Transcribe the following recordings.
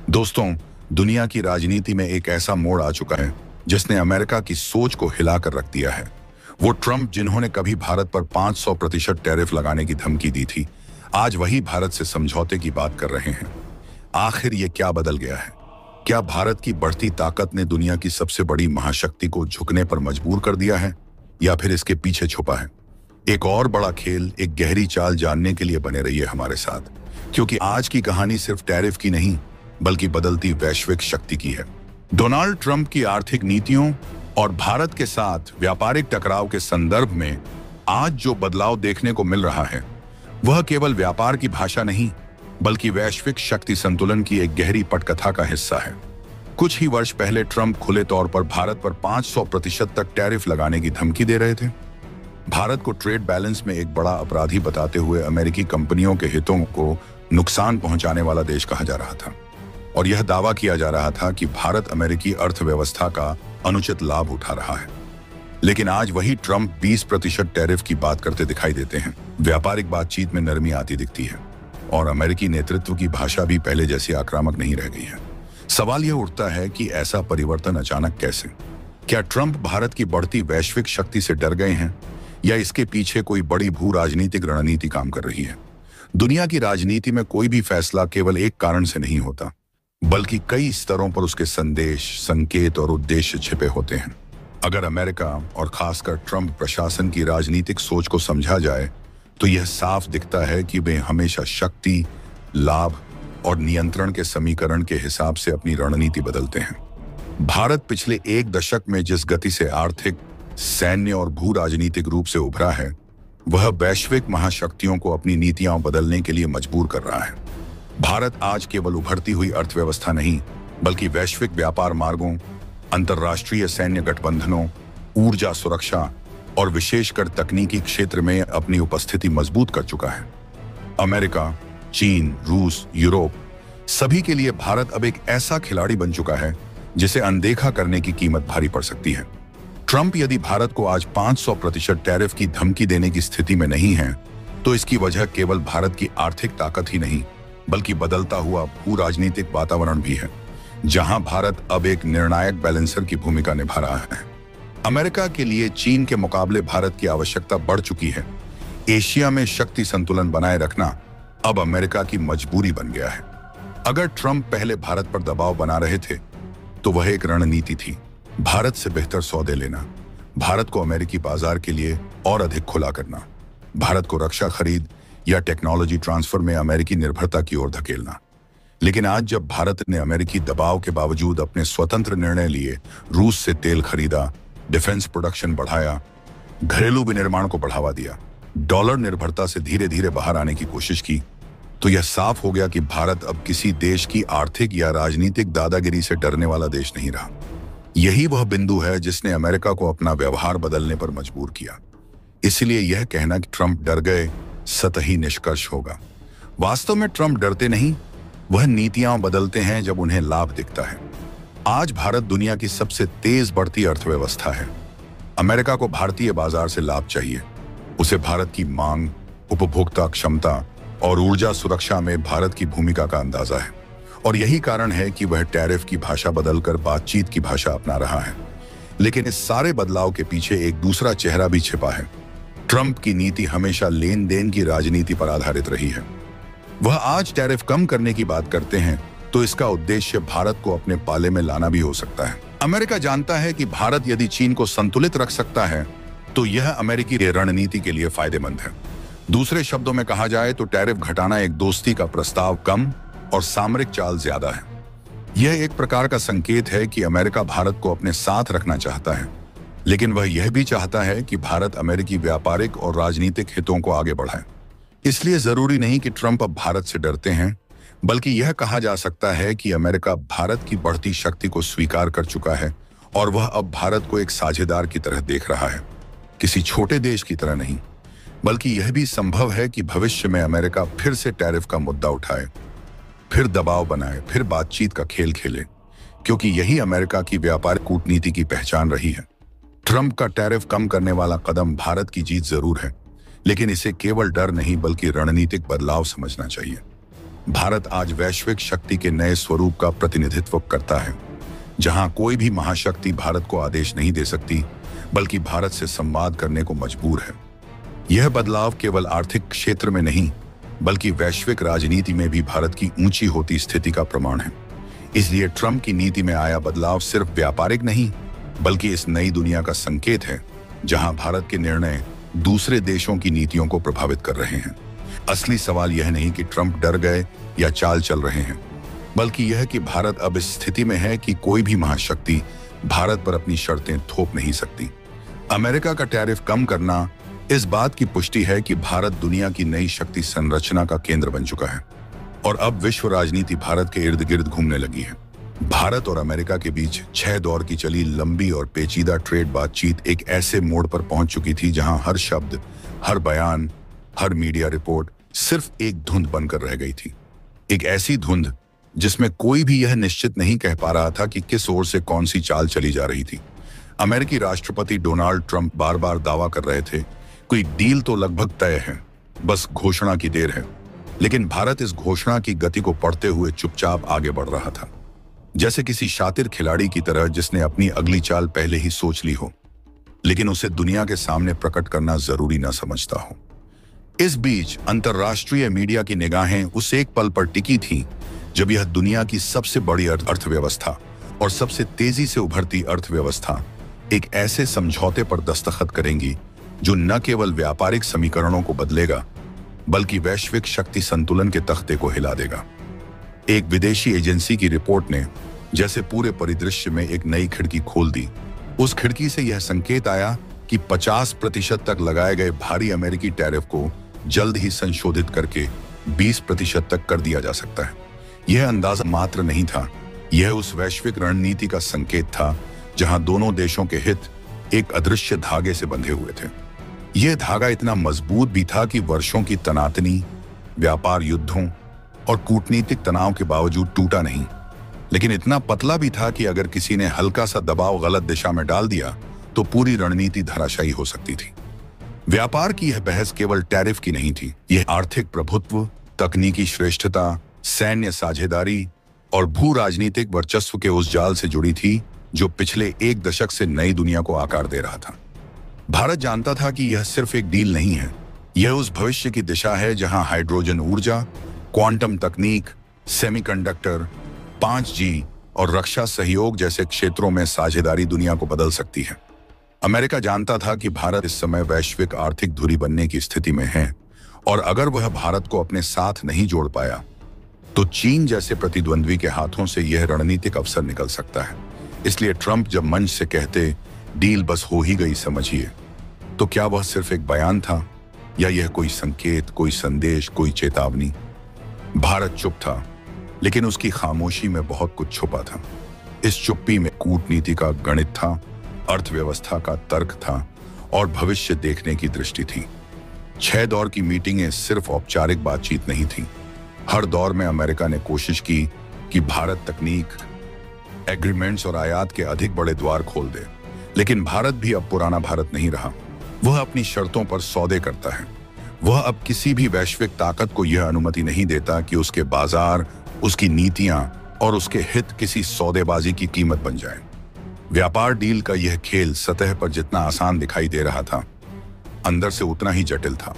दोस्तों, दुनिया की राजनीति में एक ऐसा मोड़ आ चुका है जिसने अमेरिका की सोच को हिलाकर रख दिया है। वो ट्रंप जिन्होंने कभी भारत पर 500% टैरिफ लगाने की धमकी दी थी, आज वही भारत से समझौते की बात कर रहे हैं। आखिर ये क्या बदल गया है? क्या भारत की बढ़ती ताकत ने दुनिया की सबसे बड़ी महाशक्ति को झुकने पर मजबूर कर दिया है, या फिर इसके पीछे छुपा है एक और बड़ा खेल? एक गहरी चाल जानने के लिए बने रहिए हमारे साथ, क्योंकि आज की कहानी सिर्फ टैरिफ की नहीं बल्कि बदलती वैश्विक शक्ति की है। डोनाल्ड ट्रंप की आर्थिक नीतियों और भारत के साथ व्यापारिक टकराव के संदर्भ में आज जो बदलाव देखने को मिल रहा है, वह केवल व्यापार की भाषा नहीं बल्कि वैश्विक शक्ति संतुलन की एक गहरी पटकथा का हिस्सा है। कुछ ही वर्ष पहले ट्रंप खुले तौर पर भारत पर 500% तक टैरिफ लगाने की धमकी दे रहे थे। भारत को ट्रेड बैलेंस में एक बड़ा अपराधी बताते हुए अमेरिकी कंपनियों के हितों को नुकसान पहुंचाने वाला देश कहा जा रहा था, और यह दावा किया जा रहा था कि भारत अमेरिकी अर्थव्यवस्था का अनुचित लाभ उठा रहा है। लेकिन आज वही ट्रंप 20% टैरिफ की बात करते दिखाई देते हैं। व्यापारिक बातचीत में नरमी आती दिखती है और अमेरिकी नेतृत्व की भाषा भी पहले जैसी आक्रामक नहीं रह गई है। सवाल यह उठता है कि ऐसा परिवर्तन अचानक कैसे? क्या ट्रंप भारत की बढ़ती वैश्विक शक्ति से डर गए हैं, या इसके पीछे कोई बड़ी भू राजनीतिक रणनीति काम कर रही है? दुनिया की राजनीति में कोई भी फैसला केवल एक कारण से नहीं होता, बल्कि कई स्तरों पर उसके संदेश, संकेत और उद्देश्य छिपे होते हैं। अगर अमेरिका और खासकर ट्रंप प्रशासन की राजनीतिक सोच को समझा जाए तो यह साफ दिखता है कि वे हमेशा शक्ति, लाभ और नियंत्रण के समीकरण के हिसाब से अपनी रणनीति बदलते हैं। भारत पिछले एक दशक में जिस गति से आर्थिक, सैन्य और भू राजनीतिक रूप से उभरा है, वह वैश्विक महाशक्तियों को अपनी नीतियां बदलने के लिए मजबूर कर रहा है। भारत आज केवल उभरती हुई अर्थव्यवस्था नहीं बल्कि वैश्विक व्यापार मार्गों, अंतर्राष्ट्रीय सैन्य गठबंधनों, ऊर्जा सुरक्षा और विशेषकर तकनीकी क्षेत्र में अपनी उपस्थिति मजबूत कर चुका है। अमेरिका, चीन, रूस, यूरोप सभी के लिए भारत अब एक ऐसा खिलाड़ी बन चुका है जिसे अनदेखा करने की कीमत भारी पड़ सकती है। ट्रंप यदि भारत को आज 500% टैरिफ की धमकी देने की स्थिति में नहीं है, तो इसकी वजह केवल भारत की आर्थिक ताकत ही नहीं बल्कि बदलता हुआ भू राजनीतिक वातावरण भी है, जहां भारत अब एक निर्णायक बैलेंसर की भूमिका निभा रहा है। अमेरिका के लिए चीन के मुकाबले भारत की आवश्यकता बढ़ चुकी है। एशिया में शक्ति संतुलन बनाए रखना अब अमेरिका की मजबूरी बन गया है। अगर ट्रंप पहले भारत पर दबाव बना रहे थे तो वह एक रणनीति थी, भारत से बेहतर सौदे लेना, भारत को अमेरिकी बाजार के लिए और अधिक खुला करना, भारत को रक्षा खरीद या टेक्नोलॉजी ट्रांसफर में अमेरिकी निर्भरता की ओर धकेलना। लेकिन आज जब भारत ने अमेरिकी दबाव के बावजूद अपने स्वतंत्र निर्णय लिए, रूस से तेल खरीदा, डिफेंस प्रोडक्शन बढ़ाया, घरेलू विनिर्माण को बढ़ावा दिया, डॉलर निर्भरता से धीरे धीरे बाहर आने की कोशिश की, तो यह साफ हो गया कि भारत अब किसी देश की आर्थिक या राजनीतिक दादागिरी से डरने वाला देश नहीं रहा। यही वह बिंदु है जिसने अमेरिका को अपना व्यवहार बदलने पर मजबूर किया। इसलिए यह कहना कि ट्रंप डर गए सतही निष्कर्ष होगा। वास्तव में ट्रंप डरते नहीं, वह नीतियां बदलते हैं जब उन्हें लाभ दिखता है। आज भारत दुनिया की सबसे तेज बढ़ती अर्थव्यवस्था है। अमेरिका को भारतीय बाजार से लाभ चाहिए। उसे भारत की मांग, उपभोक्ता क्षमता और ऊर्जा सुरक्षा में भारत की भूमिका का अंदाजा है, और यही कारण है कि वह टैरिफ की भाषा बदलकर बातचीत की भाषा अपना रहा है। लेकिन इस सारे बदलाव के पीछे एक दूसरा चेहरा भी छिपा है। ट्रंप की नीति हमेशा लेन देन की राजनीति पर आधारित रही है। वह आज टैरिफ कम करने की बात करते हैं तो इसका उद्देश्य भारत को अपने पाले में लाना भी हो सकता है। अमेरिका जानता है कि भारत यदि चीन को संतुलित रख सकता है तो यह अमेरिकी रणनीति के लिए फायदेमंद है। दूसरे शब्दों में कहा जाए तो टैरिफ घटाना एक दोस्ती का प्रस्ताव कम और सामरिक चाल ज्यादा है। यह एक प्रकार का संकेत है कि अमेरिका भारत को अपने साथ रखना चाहता है, लेकिन वह यह भी चाहता है कि भारत अमेरिकी व्यापारिक और राजनीतिक हितों को आगे बढ़ाए। इसलिए जरूरी नहीं कि ट्रंप अब भारत से डरते हैं, बल्कि यह कहा जा सकता है कि अमेरिका भारत की बढ़ती शक्ति को स्वीकार कर चुका है और वह अब भारत को एक साझेदार की तरह देख रहा है, किसी छोटे देश की तरह नहीं। बल्कि यह भी संभव है कि भविष्य में अमेरिका फिर से टैरिफ का मुद्दा उठाए, फिर दबाव बनाए, फिर बातचीत का खेल खेले, क्योंकि यही अमेरिका की व्यापारिक कूटनीति की पहचान रही है। ट्रंप का टैरिफ कम करने वाला कदम भारत की जीत जरूर है, लेकिन इसे केवल डर नहीं बल्कि रणनीतिक बदलाव समझना चाहिए। भारत आज वैश्विक शक्ति के नए स्वरूप का प्रतिनिधित्व करता है, जहां कोई भी महाशक्ति भारत को आदेश नहीं दे सकती, बल्कि भारत से संवाद करने को मजबूर है। यह बदलाव केवल आर्थिक क्षेत्र में नहीं, बल्कि वैश्विक राजनीति में भी भारत की ऊंची होती स्थिति का प्रमाण है। इसलिए ट्रंप की नीति में आया बदलाव सिर्फ व्यापारिक नहीं, बल्कि इस नई दुनिया का संकेत है, जहां भारत के निर्णय दूसरे देशों की नीतियों को प्रभावित कर रहे हैं। असली सवाल यह नहीं कि ट्रंप डर गए या चाल चल रहे हैं, बल्कि यह कि भारत अब इस स्थिति में है कि कोई भी महाशक्ति भारत पर अपनी शर्तें थोप नहीं सकती। अमेरिका का टैरिफ कम करना इस बात की पुष्टि है कि भारत दुनिया की नई शक्ति संरचना का केंद्र बन चुका है और अब विश्व राजनीति भारत के इर्द गिर्द घूमने लगी है। भारत और अमेरिका के बीच 6 दौर की चली लंबी और पेचीदा ट्रेड बातचीत एक ऐसे मोड़ पर पहुंच चुकी थी जहां हर शब्द, हर बयान, हर मीडिया रिपोर्ट सिर्फ एक धुंध बनकर रह गई थी। एक ऐसी धुंध जिसमें कोई भी यह निश्चित नहीं कह पा रहा था कि किस ओर से कौन सी चाल चली जा रही थी। अमेरिकी राष्ट्रपति डोनाल्ड ट्रंप बार बार दावा कर रहे थे, कोई डील तो लगभग तय है, बस घोषणा की देर है। लेकिन भारत इस घोषणा की गति को पढ़ते हुए चुपचाप आगे बढ़ रहा था, जैसे किसी शातिर खिलाड़ी की तरह जिसने अपनी अगली चाल पहले ही सोच ली हो, लेकिन उसे दुनिया के सामने प्रकट करना जरूरी ना समझता हो। इस बीच अंतर्राष्ट्रीय मीडिया की निगाहें उस एक पल पर टिकी थी जब यह दुनिया की सबसे बड़ी अर्थव्यवस्था और सबसे तेजी से उभरती अर्थव्यवस्था एक ऐसे समझौते पर दस्तखत करेंगी जो न केवल व्यापारिक समीकरणों को बदलेगा, बल्कि वैश्विक शक्ति संतुलन के तख्ते को हिला देगा। एक विदेशी एजेंसी की रिपोर्ट ने जैसे पूरे परिदृश्य में एक नई खिड़की खोल दी। उस खिड़की से यह संकेत आया कि 50% तक लगाए गए भारी अमेरिकी टैरिफ को जल्द ही संशोधित करके 20% तक कर दिया जा सकता है। यह अंदाजा मात्र नहीं था, यह उस वैश्विक रणनीति का संकेत था जहां दोनों देशों के हित एक अदृश्य धागे से बंधे हुए थे। यह धागा इतना मजबूत भी था कि वर्षों की तनातनी, व्यापार युद्धों और कूटनीतिक तनाव के बावजूद टूटा नहीं, लेकिन इतना पतला भी था कि अगर किसी ने हल्का सा दबाव गलत दिशा में डाल दिया तो पूरी रणनीति धराशायी हो सकती थी। व्यापार की यह बहस केवल टैरिफ की नहीं थी, यह आर्थिक प्रभुत्व, तकनीकी श्रेष्ठता, सैन्य साझेदारी और भू राजनीतिक वर्चस्व के उस जाल से जुड़ी थी जो पिछले 1 दशक से नई दुनिया को आकार दे रहा था। भारत जानता था कि यह सिर्फ एक डील नहीं है, यह उस भविष्य की दिशा है जहां हाइड्रोजन ऊर्जा, क्वांटम तकनीक, सेमीकंडक्टर, 5G और रक्षा सहयोग जैसे क्षेत्रों में साझेदारी दुनिया को बदल सकती है। अमेरिका जानता था कि भारत इस समय वैश्विक आर्थिक धुरी बनने की स्थिति में है और अगर वह भारत को अपने साथ नहीं जोड़ पाया तो चीन जैसे प्रतिद्वंद्वी के हाथों से यह रणनीतिक अवसर निकल सकता है। इसलिए ट्रंप जब मंच से कहते डील बस हो ही गई समझिए, तो क्या वह सिर्फ एक बयान था या यह कोई संकेत, कोई संदेश, कोई चेतावनी? भारत चुप था, लेकिन उसकी खामोशी में बहुत कुछ छुपा था। इस चुप्पी में कूटनीति का गणित था, अर्थव्यवस्था का तर्क था और भविष्य देखने की दृष्टि थी। 6 दौर की मीटिंगें सिर्फ औपचारिक बातचीत नहीं थी। हर दौर में अमेरिका ने कोशिश की कि भारत तकनीक, एग्रीमेंट्स और आयात के अधिक बड़े द्वार खोल दे, लेकिन भारत भी अब पुराना भारत नहीं रहा। वह अपनी शर्तों पर सौदे करता है। वह अब किसी भी वैश्विक ताकत को यह अनुमति नहीं देता कि उसके बाजार, उसकी नीतियां और उसके हित किसी सौदेबाजी की कीमत बन जाए। व्यापार डील का यह खेल सतह पर जितना आसान दिखाई दे रहा था, अंदर से उतना ही जटिल था।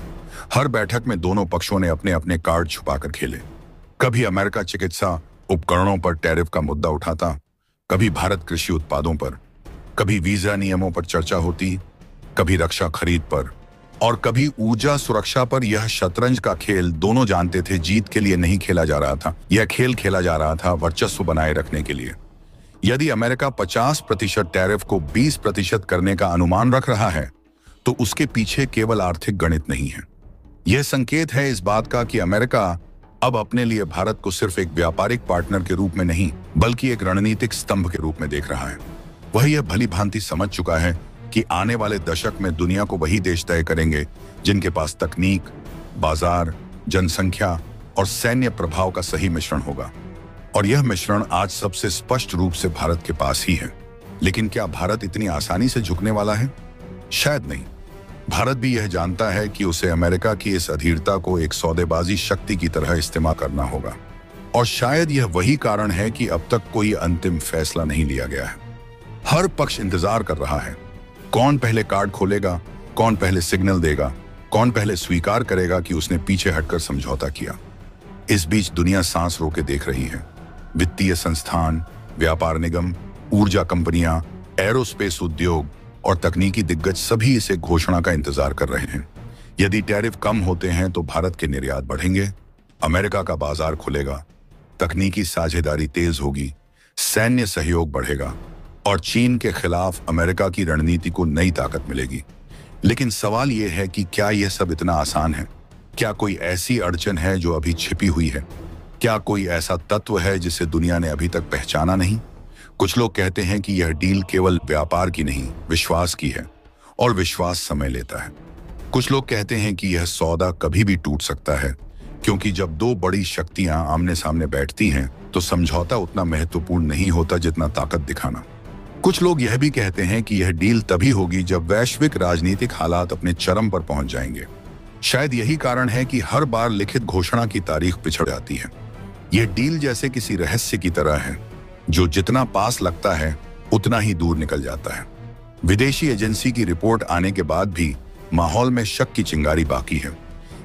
हर बैठक में दोनों पक्षों ने अपने अपने कार्ड छुपाकर खेले। कभी अमेरिका चिकित्सा उपकरणों पर टैरिफ का मुद्दा उठाता, कभी भारत कृषि उत्पादों पर, कभी वीजा नियमों पर चर्चा होती, कभी रक्षा खरीद पर और कभी ऊर्जा सुरक्षा पर। यह शतरंज का खेल दोनों जानते थे जीत के लिए नहीं खेला जा रहा था, यह खेल खेला जा रहा था वर्चस्व बनाए रखने के लिए। यदि अमेरिका 50% टैरिफ को 20% करने का अनुमान रख रहा है तो उसके पीछे केवल आर्थिक गणित नहीं है। यह संकेत है इस बात का कि अमेरिका अब अपने लिए भारत को सिर्फ एक व्यापारिक पार्टनर के रूप में नहीं, बल्कि एक रणनीतिक स्तंभ के रूप में देख रहा है। वह यह भली भांति समझ चुका है कि आने वाले दशक में दुनिया को वही देश तय करेंगे जिनके पास तकनीक, बाजार, जनसंख्या और सैन्य प्रभाव का सही मिश्रण होगा। और यह मिश्रण आज सबसे स्पष्ट रूप से भारत के पास ही है। लेकिन क्या भारत इतनी आसानी से झुकने वाला है? शायद नहीं। भारत भी यह जानता है कि उसे अमेरिका की इस अधीरता को एक सौदेबाजी शक्ति की तरह इस्तेमाल करना होगा। और शायद यह वही कारण है कि अब तक कोई अंतिम फैसला नहीं लिया गया है। हर पक्ष इंतजार कर रहा है, कौन पहले कार्ड खोलेगा, कौन पहले सिग्नल देगा, कौन पहले स्वीकार करेगा कि उसने पीछे हटकर समझौता किया। इस बीच दुनिया सांस रोके देख रही है। वित्तीय संस्थान, व्यापार निगम, ऊर्जा कंपनियां, एरोस्पेस उद्योग और तकनीकी दिग्गज सभी इसे घोषणा का इंतजार कर रहे हैं। यदि टैरिफ कम होते हैं तो भारत के निर्यात बढ़ेंगे, अमेरिका का बाजार खुलेगा, तकनीकी साझेदारी तेज होगी, सैन्य सहयोग बढ़ेगा और चीन के खिलाफ अमेरिका की रणनीति को नई ताकत मिलेगी। लेकिन सवाल यह है कि क्या यह सब इतना आसान है? क्या कोई ऐसी अड़चन है जो अभी छिपी हुई है? क्या कोई ऐसा तत्व है जिसे दुनिया ने अभी तक पहचाना नहीं? कुछ लोग कहते हैं कि यह डील केवल व्यापार की नहीं, विश्वास की है, और विश्वास समय लेता है। कुछ लोग कहते हैं कि यह सौदा कभी भी टूट सकता है, क्योंकि जब दो बड़ी शक्तियां आमने सामने बैठती हैं तो समझौता उतना महत्वपूर्ण नहीं होता जितना ताकत दिखाना। कुछ लोग यह भी कहते हैं कि यह डील तभी होगी जब वैश्विक राजनीतिक हालात अपने चरम पर पहुंच जाएंगे। शायद यही कारण है कि हर बार लिखित घोषणा की तारीख पिछड़ जाती है। यह डील जैसे किसी रहस्य की तरह है, जो जितना पास लगता है उतना ही दूर निकल जाता है। विदेशी एजेंसी की रिपोर्ट आने के बाद भी माहौल में शक की चिंगारी बाकी है।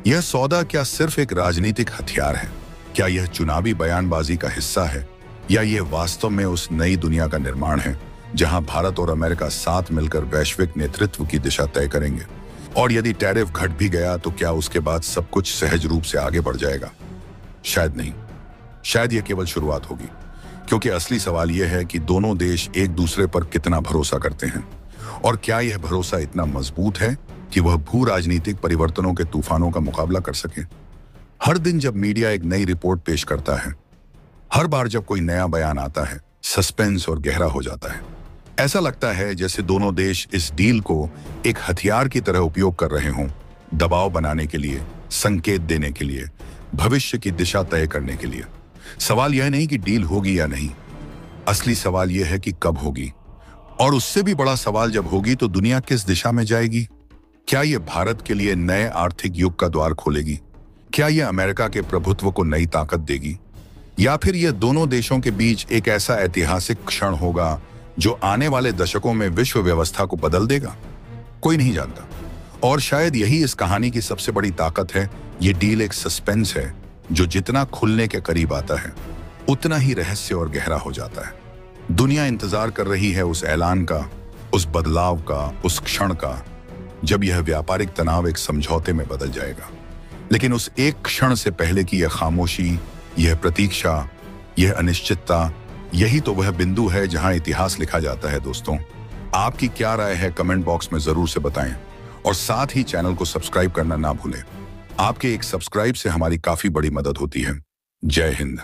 यह सौदा क्या सिर्फ एक राजनीतिक हथियार है? क्या यह चुनावी बयानबाजी का हिस्सा है, या यह वास्तव में उस नई दुनिया का निर्माण है जहां भारत और अमेरिका साथ मिलकर वैश्विक नेतृत्व की दिशा तय करेंगे? और यदि टैरिफ घट भी गया तो क्या उसके बाद सब कुछ सहज रूप से आगे बढ़ जाएगा? शायद नहीं। शायद यह केवल शुरुआत होगी, क्योंकि असली सवाल यह है कि दोनों देश एक दूसरे पर कितना भरोसा करते हैं, और क्या यह भरोसा इतना मजबूत है कि वह भू राजनीतिक परिवर्तनों के तूफानों का मुकाबला कर सके। हर दिन जब मीडिया एक नई रिपोर्ट पेश करता है, हर बार जब कोई नया बयान आता है, सस्पेंस और गहरा हो जाता है। ऐसा लगता है जैसे दोनों देश इस डील को एक हथियार की तरह उपयोग कर रहे हों, दबाव बनाने के लिए, संकेत देने के लिए, भविष्य की दिशा तय करने के लिए। सवाल यह नहीं कि डील होगी या नहीं, असली सवाल यह है कि कब होगी, और उससे भी बड़ा सवाल जब होगी तो दुनिया किस दिशा में जाएगी। क्या यह भारत के लिए नए आर्थिक युग का द्वार खोलेगी? क्या यह अमेरिका के प्रभुत्व को नई ताकत देगी, या फिर यह दोनों देशों के बीच एक ऐसा ऐतिहासिक क्षण होगा जो आने वाले दशकों में विश्व व्यवस्था को बदल देगा? कोई नहीं जानता, और शायद यही इस कहानी की सबसे बड़ी ताकत है। ये डील एक सस्पेंस है जो जितना खुलने के करीब आता है उतना ही रहस्य और गहरा हो जाता है। दुनिया इंतजार कर रही है उस ऐलान का, उस बदलाव का, उस क्षण का जब यह व्यापारिक तनाव एक समझौते में बदल जाएगा। लेकिन उस एक क्षण से पहले की यह खामोशी, यह प्रतीक्षा, यह अनिश्चितता, यही तो वह बिंदु है जहां इतिहास लिखा जाता है। दोस्तों, आपकी क्या राय है कमेंट बॉक्स में जरूर से बताएं, और साथ ही चैनल को सब्सक्राइब करना ना भूलें। आपके एक सब्सक्राइब से हमारी काफी बड़ी मदद होती है। जय हिंद।